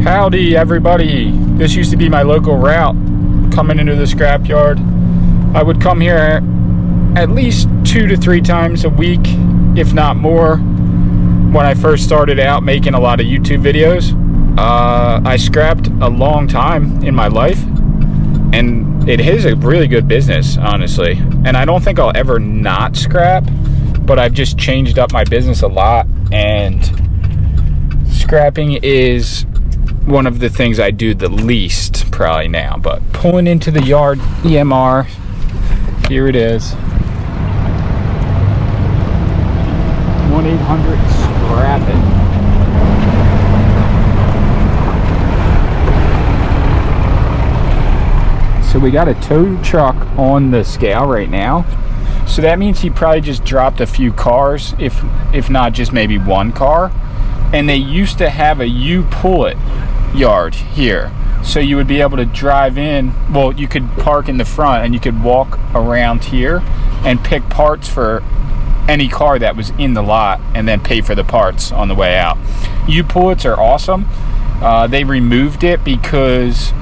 Howdy everybody. This used to be my local route coming into the scrapyard. I would come here at least 2 to 3 times a week, if not more, when I first started out making a lot of YouTube videos. I scrapped a long time in my life, and it is a really good business, honestly. And I don't think I'll ever not scrap, but I've just changed up my business a lot, and scrapping is one of the things I do the least probably now. But pulling into the yard, EMR, here it is. 1-800-SCRAP-IT. So we got a tow truck on the scale right now. So that means he probably just dropped a few cars, if not just maybe one car. And they used to have a U-pull-it yard here, so you would be able to drive in. Well, you could park in the front and you could walk around here and pick parts for any car that was in the lot and then pay for the parts on the way out. U-pull-its are awesome. They removed it because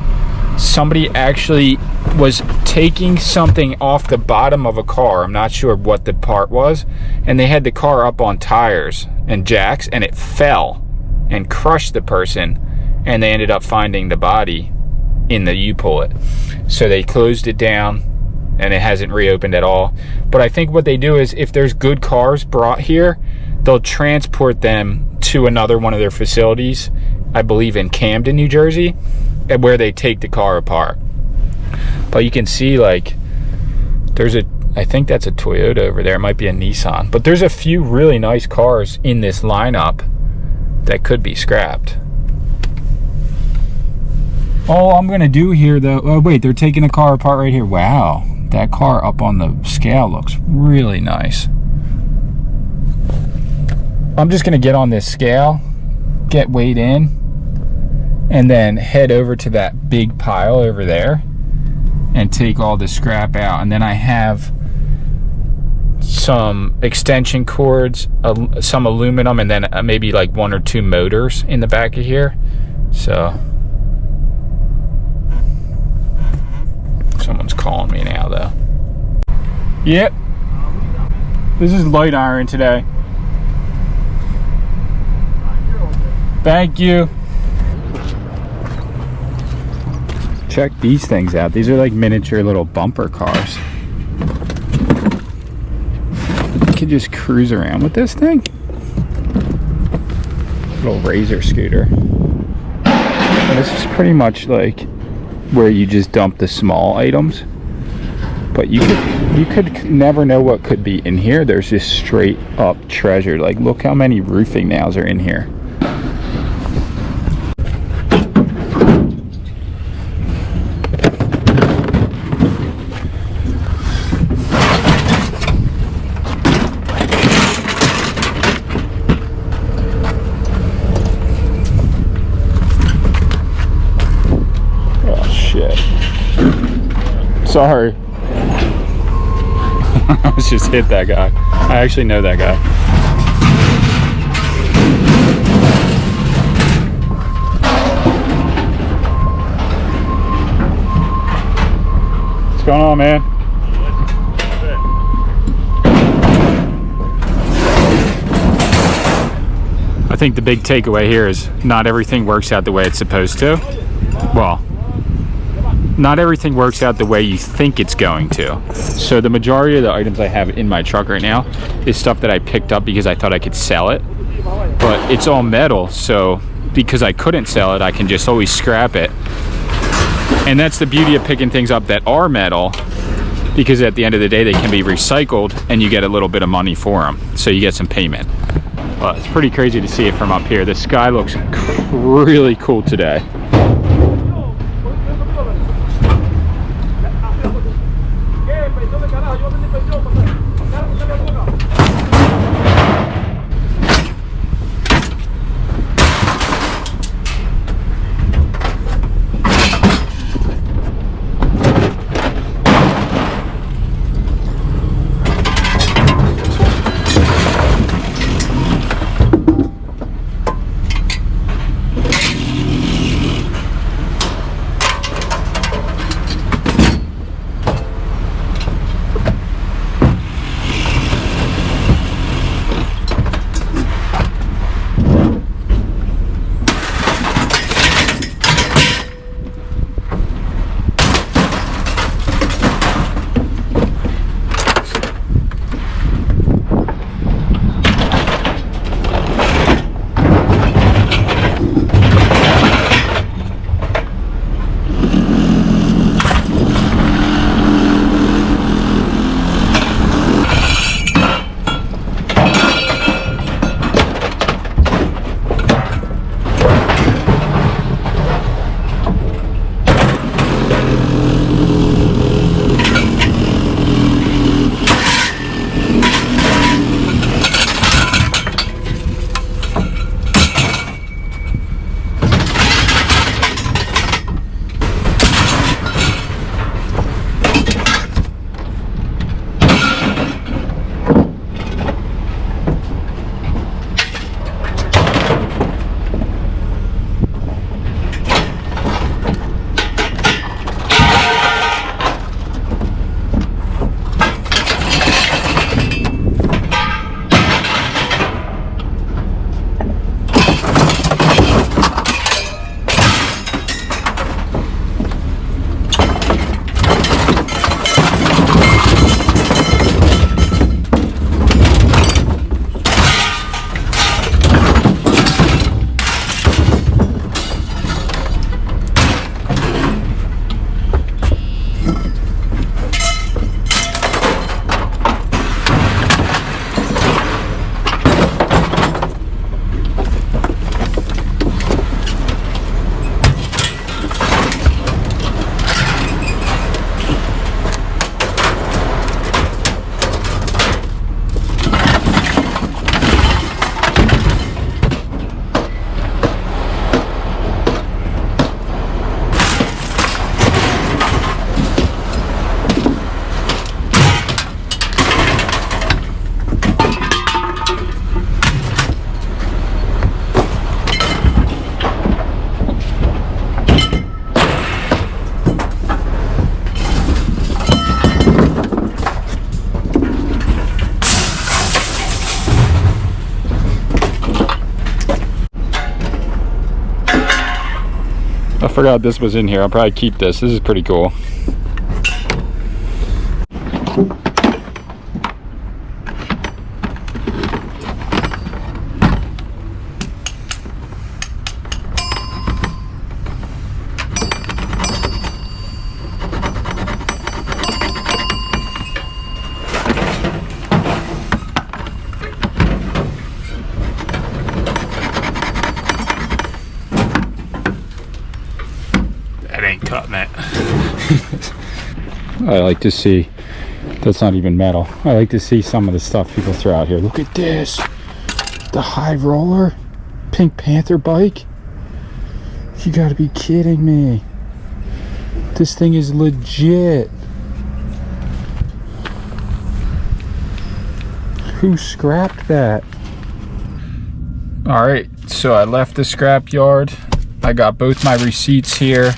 somebody actually was taking something off the bottom of a car. I'm not sure what the part was, and they had the car up on tires and jacks, and it fell and crushed the person, and they ended up finding the body in the U-pull-it. So they closed it down, and it hasn't reopened at all. But I think what they do is, if there's good cars brought here, they'll transport them to another one of their facilities, I believe in Camden, New Jersey, where they take the car apart. But you can see, like, there's I think that's a Toyota over there. It might be a Nissan. But there's a few really nice cars in this lineup that could be scrapped. All I'm gonna do here though, oh wait, they're taking a car apart right here. Wow, that car up on the scale looks really nice. I'm just gonna get on this scale, get weighed in, and then head over to that big pile over there and take all the scrap out. And then I have some extension cords, some aluminum, and then maybe like 1 or 2 motors in the back of here. So someone's calling me now though. Yep, this is light iron today. Thank you. Check these things out. These are like miniature little bumper cars. You could just cruise around with this thing. Little razor scooter. And this is pretty much like where you just dump the small items, but you could never know what could be in here. There's just straight up treasure. Like, look how many roofing nails are in here. Sorry. I was just hit that guy. I actually know that guy. What's going on, man? I think the big takeaway here is not everything works out the way it's supposed to. Well, not everything works out the way you think it's going to. So the majority of the items I have in my truck right now is stuff that I picked up because I thought I could sell it, but it's all metal, so because I couldn't sell it, I can just always scrap it. And that's the beauty of picking things up that are metal, because at the end of the day they can be recycled and you get a little bit of money for them, so you get some payment. But it's pretty crazy to see it from up here. The sky looks really cool today. I forgot this was in here. I'll probably keep this. This is pretty cool. Ain't cutting it. I like to see, that's not even metal. I like to see some of the stuff people throw out here. Look at this, the high roller Pink Panther bike. You gotta be kidding me. This thing is legit. Who scrapped that? All right, so I left the scrapyard. I got both my receipts here.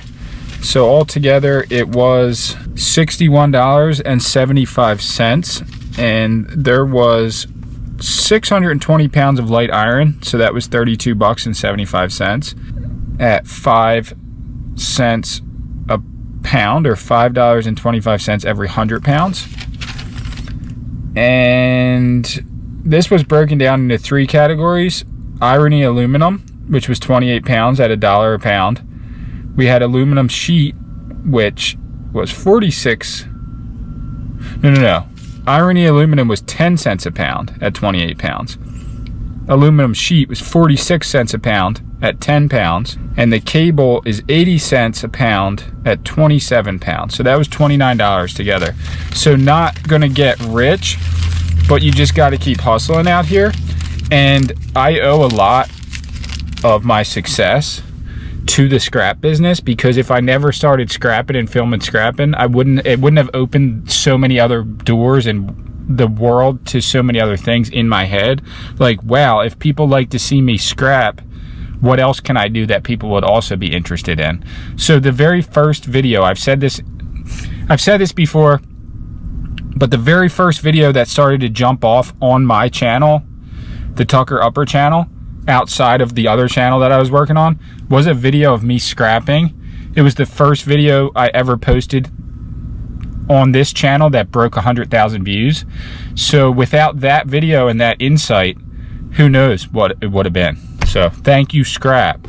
So altogether it was $61.75, and there was 620 pounds of light iron, so that was $32.75 at 5 cents a pound, or $5.25 every 100 pounds. And this was broken down into 3 categories: irony aluminum, which was 28 pounds at $1 a pound. We had aluminum sheet, which was 46. No. Irony aluminum was 10 cents a pound at 28 pounds. Aluminum sheet was 46 cents a pound at 10 pounds. And the cable is 80 cents a pound at 27 pounds. So that was $29 together. So not gonna get rich, but you just gotta keep hustling out here. And I owe a lot of my success to the scrap business, because if I never started scrapping and filming scrapping, it wouldn't have opened so many other doors in the world to so many other things in my head. Like, wow, if people like to see me scrap, what else can I do that people would also be interested in? So the very first video, I've said this before, but the very first video that started to jump off on my channel, the Tucker Upper channel, outside of the other channel that I was working on, was a video of me scrapping. It was the first video I ever posted on this channel that broke 100,000 views. So without that video and that insight, who knows what it would have been. So thank you, scrap.